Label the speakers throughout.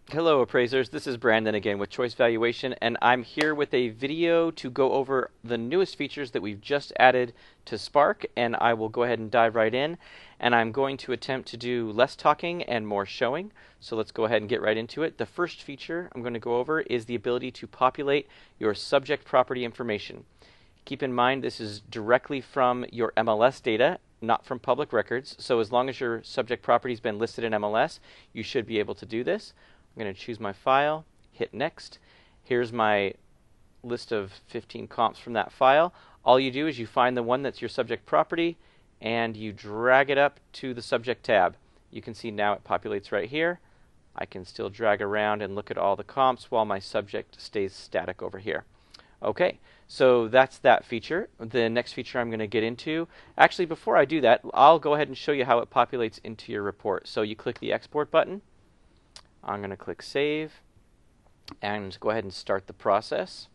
Speaker 1: Hello appraisers, this is Brandon again with Choice Valuation, and I'm here with a video to go over the newest features that we've just added to Spark, and I will go ahead and dive right in. And I'm going to attempt to do less talking and more showing, so let's go ahead and get right into it. The first feature I'm going to go over is the ability to populate your subject property information. Keep in mind this is directly from your MLS data, not from public records, so as long as your subject property has been listed in MLS, you should be able to do this. I'm going to choose my file, hit next. Here's my list of 15 comps from that file. All you do is you find the one that's your subject property and you drag it up to the subject tab. You can see now it populates right here. I can still drag around and look at all the comps while my subject stays static over here. Okay, so that's that feature. The next feature I'm going to get into, actually before I do that, I'll go ahead and show you how it populates into your report. So you click the export button. I'm going to click Save and go ahead and start the process.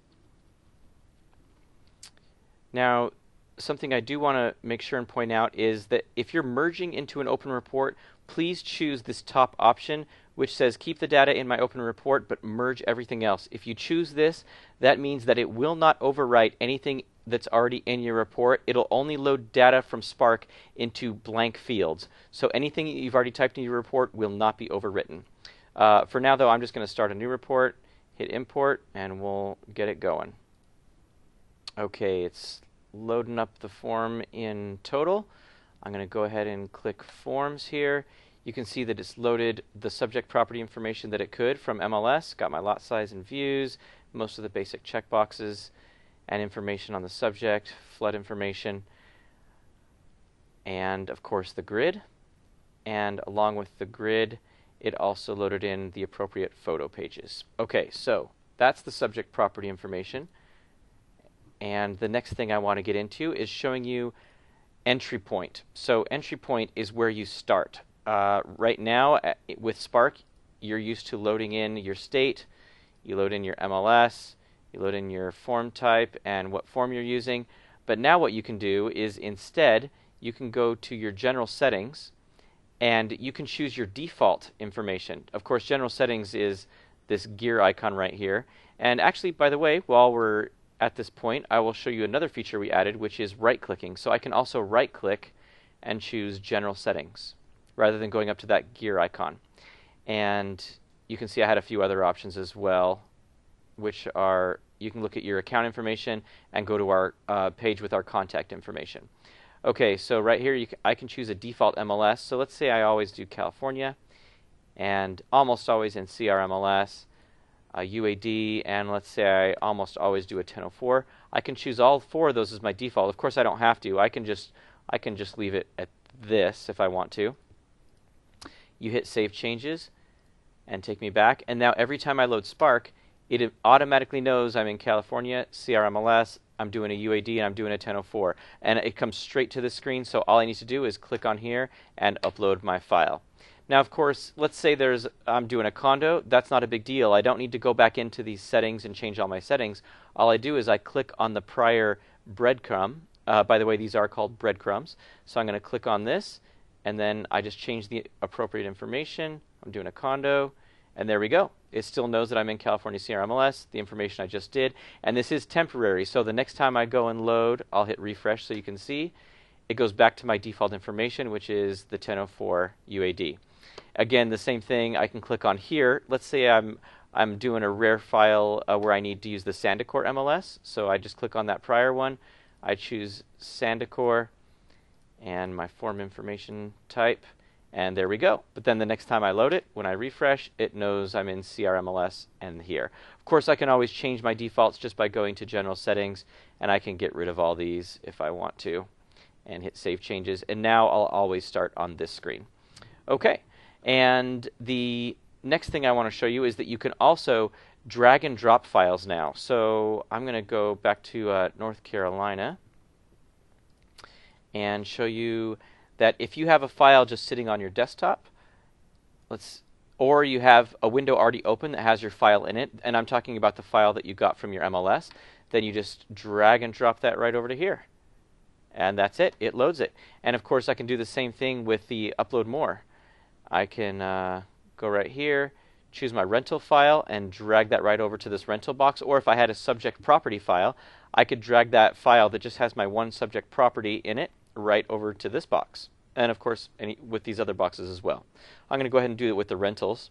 Speaker 1: Now, something I do want to make sure and point out is that if you're merging into an open report, please choose this top option which says keep the data in my open report but merge everything else. If you choose this, that means that it will not overwrite anything that's already in your report. It'll only load data from Spark into blank fields. So anything you've already typed in your report will not be overwritten. For now, though, I'm just going to start a new report, hit import, and we'll get it going. Okay, it's loading up the form in total. I'm going to go ahead and click Forms here. You can see that it's loaded the subject property information that it could from MLS. Got my lot size and views, most of the basic checkboxes, and information on the subject, flood information, and, of course, the grid. And along with the grid, it also loaded in the appropriate photo pages. Okay, so that's the subject property information. And the next thing I want to get into is showing you entry point. So entry point is where you start. Right now with Spark, you're used to loading in your state, you load in your MLS, you load in your form type and what form you're using. But now what you can do is instead, you can go to your general settings and you can choose your default information. Of course, general settings is this gear icon right here. And actually, by the way, while we're at this point, I will show you another feature we added, which is right-clicking. So I can also right-click and choose general settings rather than going up to that gear icon. And you can see I had a few other options as well, which are you can look at your account information and go to our page with our contact information. Okay, so right here I can choose a default MLS. So let's say I always do California and almost always in CRMLS, UAD, and let's say I almost always do a 1004. I can choose all four of those as my default. Of course, I don't have to. I can just leave it at this if I want to. You hit Save Changes and take me back. And now every time I load Spark, it automatically knows I'm in California, CRMLS, I'm doing a UAD, and I'm doing a 1004. And it comes straight to the screen, so all I need to do is click on here and upload my file. Now, of course, let's say I'm doing a condo. That's not a big deal. I don't need to go back into these settings and change all my settings. All I do is I click on the prior breadcrumb. By the way, these are called breadcrumbs. So I'm going to click on this, and then I just change the appropriate information. I'm doing a condo. And there we go. It still knows that I'm in California CRMLS, the information I just did. And this is temporary, so the next time I go and load, I'll hit refresh so you can see. It goes back to my default information, which is the 1004 UAD. Again, the same thing, I can click on here. Let's say I'm doing a rare file where I need to use the Sandicor MLS. So I just click on that prior one. I choose Sandicor and my form information type. And there we go. But then the next time I load it, when I refresh, it knows I'm in CRMLS and here. Of course, I can always change my defaults just by going to General Settings, and I can get rid of all these if I want to, and hit Save Changes. And now I'll always start on this screen. Okay, and the next thing I want to show you is that you can also drag and drop files now. So I'm going to go back to North Carolina and show you that if you have a file just sitting on your desktop, or you have a window already open that has your file in it, and I'm talking about the file that you got from your MLS, then you just drag and drop that right over to here. And that's it. It loads it. And of course, I can do the same thing with the upload more. I can go right here, choose my rental file and drag that right over to this rental box. Or if I had a subject property file, I could drag that file that just has my one subject property in it right over to this box. And of course, with these other boxes as well. I'm going to go ahead and do it with the rentals.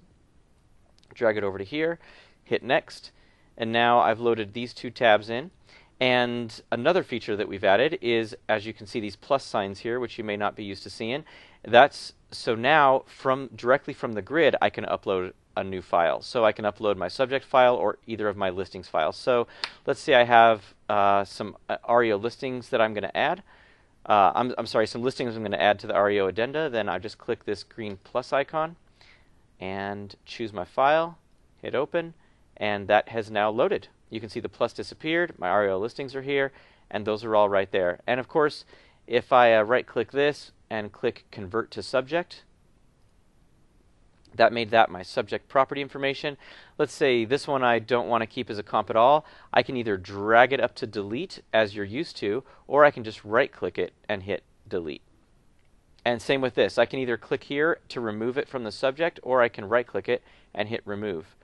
Speaker 1: Drag it over to here, hit next, and now I've loaded these two tabs in. And another feature that we've added is, as you can see, these plus signs here, which you may not be used to seeing. So now, directly from the grid, I can upload a new file. So I can upload my subject file or either of my listings files. So let's say I have some REO listings that I'm going to add. I'm sorry, some listings I'm going to add to the REO addenda. Then I just click this green plus icon and choose my file, hit open, and that has now loaded. You can see the plus disappeared, my REO listings are here, and those are all right there. And of course, if I right-click this and click Convert to Subject, that made that my subject property information. Let's say this one I don't want to keep as a comp at all. I can either drag it up to delete, as you're used to, or I can just right-click it and hit delete. And same with this. I can either click here to remove it from the subject, or I can right-click it and hit remove.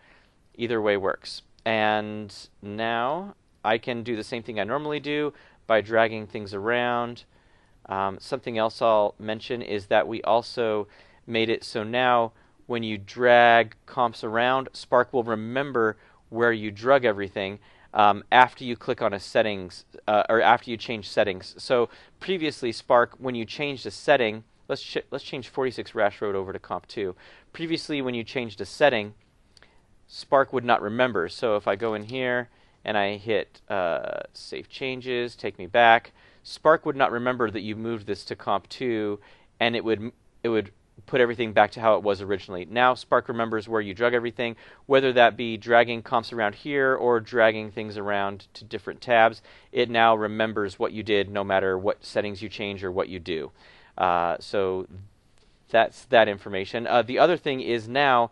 Speaker 1: Either way works. And now I can do the same thing I normally do by dragging things around. Something else I'll mention is that we also made it so now when you drag comps around, Spark will remember where you drug everything after you click on a settings or after you change settings. So previously, Spark, when you changed a setting, let's change 46 Rash Road over to comp 2. Previously, when you changed a setting, Spark would not remember. So if I go in here and I hit Save Changes, Take Me Back, Spark would not remember that you moved this to comp 2, and it would put everything back to how it was originally. Now Spark remembers where you drug everything, whether that be dragging comps around here or dragging things around to different tabs. It now remembers what you did no matter what settings you change or what you do. So that's that information. The other thing is now,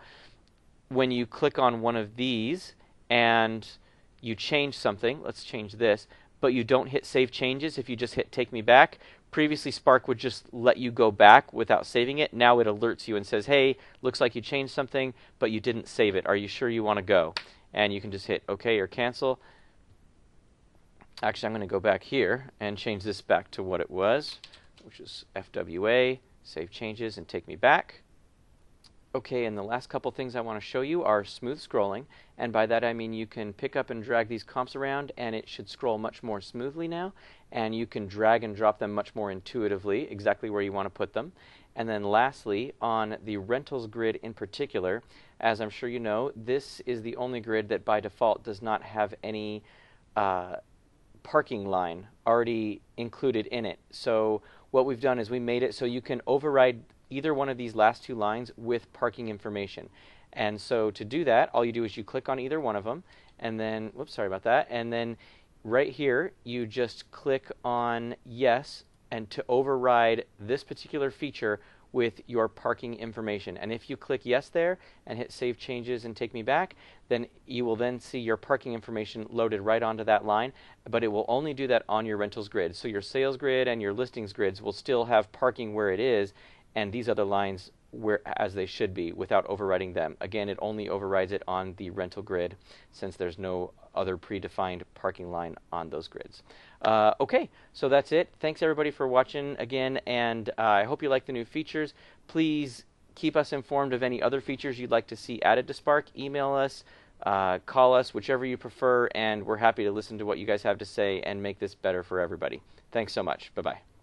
Speaker 1: when you click on one of these and you change something, let's change this, but you don't hit Save Changes, if you just hit Take Me Back, previously Spark would just let you go back without saving it. Now it alerts you and says, hey, looks like you changed something, but you didn't save it. Are you sure you want to go? And you can just hit OK or Cancel. Actually, I'm going to go back here and change this back to what it was, which is FWA, Save Changes, and Take Me Back. Okay, and the last couple things I want to show you are smooth scrolling, and by that I mean you can pick up and drag these comps around and it should scroll much more smoothly now, and you can drag and drop them much more intuitively, exactly where you want to put them. And then lastly, on the rentals grid in particular, as I'm sure you know, this is the only grid that by default does not have any parking line already included in it. So what we've done is we made it so you can override either one of these last two lines with parking information. And so to do that, all you do is you click on either one of them, and then, whoops, sorry about that, and then right here you just click on yes, and to override this particular feature with your parking information. And if you click yes there and hit Save Changes and Take Me Back, then you will then see your parking information loaded right onto that line, but it will only do that on your rentals grid. So your sales grid and your listings grids will still have parking where it is, and these other lines as they should be without overriding them. Again, it only overrides it on the rental grid since there's no other predefined parking line on those grids. Okay, so that's it. Thanks everybody for watching again, and I hope you like the new features. Please keep us informed of any other features you'd like to see added to Spark. Email us, call us, whichever you prefer, and we're happy to listen to what you guys have to say and make this better for everybody. Thanks so much. Bye-bye.